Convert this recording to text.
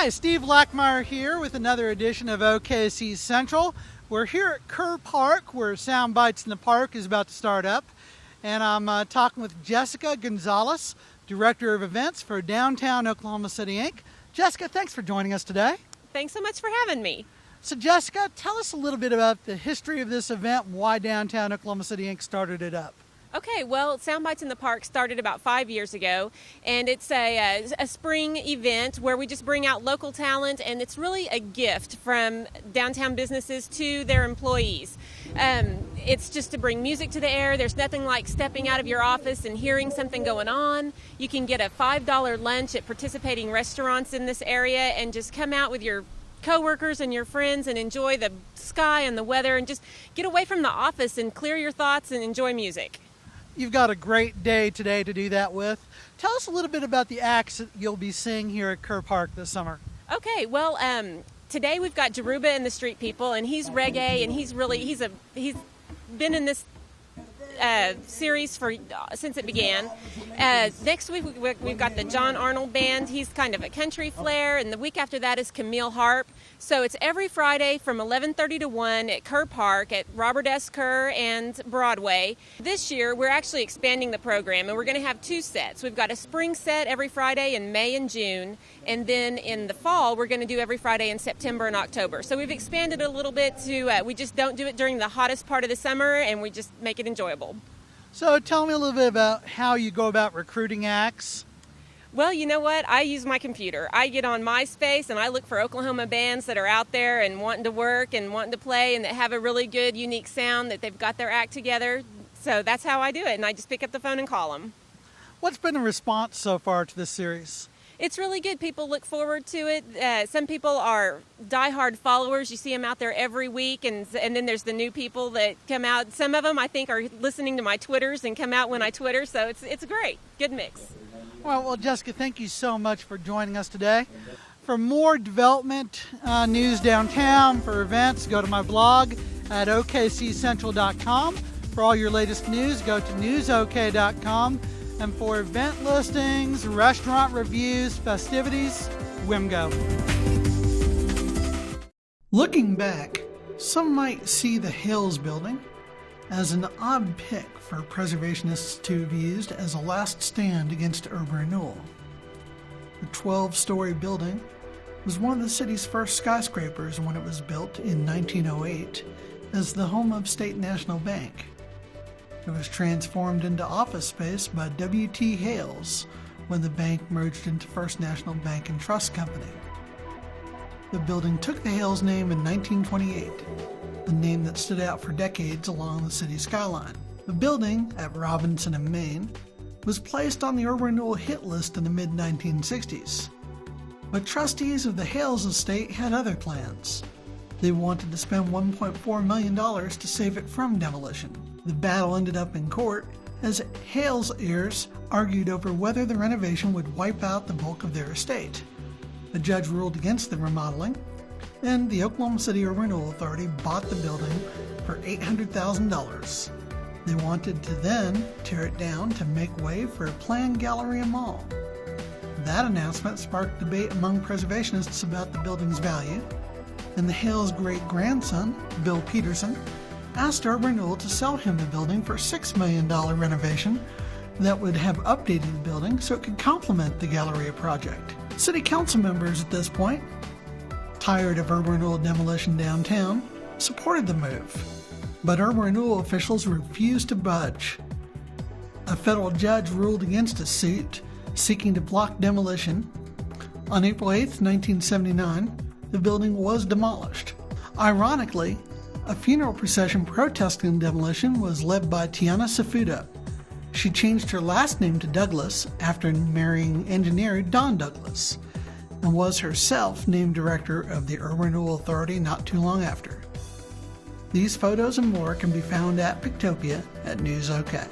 Hi, Steve Lackmeyer here with another edition of OKC Central. We're here at Kerr Park, where Sound Bites in the Park is about to start up. And I'm talking with Jessica Gonzalez, Director of Events for Downtown Oklahoma City, Inc. Jessica, thanks for joining us today. Thanks so much for having me. So Jessica, tell us a little bit about the history of this event and why Downtown Oklahoma City, Inc. started it up. Okay, well, Sound Bites in the Park started about 5 years ago, and it's a spring event where we just bring out local talent, and it's really a gift from downtown businesses to their employees. It's just to bring music to the air. There's nothing like stepping out of your office and hearing something going on. You can get a $5 lunch at participating restaurants in this area and just come out with your coworkers and your friends and enjoy the sky and the weather and just get away from the office and clear your thoughts and enjoy music. You've got a great day today to do that with. Tell us a little bit about the acts that you'll be seeing here at Kerr Park this summer. Okay, well, today we've got Jaruba and the Street People, and he's reggae, and he's been in this series since it began. Next week we've got the John Arnold Band. He's kind of a country flair, and the week after that is Camille Harp. So it's every Friday from 11:30 to 1 at Kerr Park at Robert S. Kerr and Broadway. This year we're actually expanding the program, and we're going to have two sets. We've got a spring set every Friday in May and June, and then in the fall we're going to do every Friday in September and October. So we've expanded a little bit to we just don't do it during the hottest part of the summer, and we just make it enjoyable. So tell me a little bit about how you go about recruiting acts. Well, you know what? I use my computer. I get on MySpace and I look for Oklahoma bands that are out there and wanting to work and wanting to play and that have a really good, unique sound, that they've got their act together. So that's how I do it, and I just pick up the phone and call them. What's been the response so far to this series? It's really good. People look forward to it. Some people are diehard followers. You see them out there every week, and then there's the new people that come out. Some of them, I think, are listening to my Twitters and come out when I Twitter, so it's great. Good mix. Well, Jessica, thank you so much for joining us today. For more development news downtown, for events, go to my blog at okccentral.com. For all your latest news, go to newsok.com. And for event listings, restaurant reviews, festivities, WIMGO. Looking back, some might see the Hales building as an odd pick for preservationists to have used as a last stand against urban renewal. The 12-story building was one of the city's first skyscrapers when it was built in 1908 as the home of State National Bank. It was transformed into office space by W.T. Hales when the bank merged into First National Bank and Trust Company. The building took the Hales name in 1928, a name that stood out for decades along the city skyline. The building, at Robinson and Main, was placed on the urban renewal hit list in the mid-1960s. But trustees of the Hales estate had other plans. They wanted to spend $1.4 million to save it from demolition. The battle ended up in court as Hales heirs argued over whether the renovation would wipe out the bulk of their estate. A judge ruled against the remodeling, and the Oklahoma City Urban Renewal Authority bought the building for $800,000. They wanted to then tear it down to make way for a planned gallery and mall. That announcement sparked debate among preservationists about the building's value, and the Hales' great-grandson, Bill Peterson, asked Urban Renewal to sell him the building for a $6 million renovation that would have updated the building so it could complement the Galleria project. City council members at this point, tired of urban renewal demolition downtown, supported the move. But urban renewal officials refused to budge. A federal judge ruled against a suit seeking to block demolition. On April 8, 1979, the building was demolished. Ironically, a funeral procession protesting demolition was led by Tiana Safuda. She changed her last name to Douglas after marrying engineer Don Douglas, and was herself named director of the Urban Renewal Authority not too long after. These photos and more can be found at Pictopia at News OK.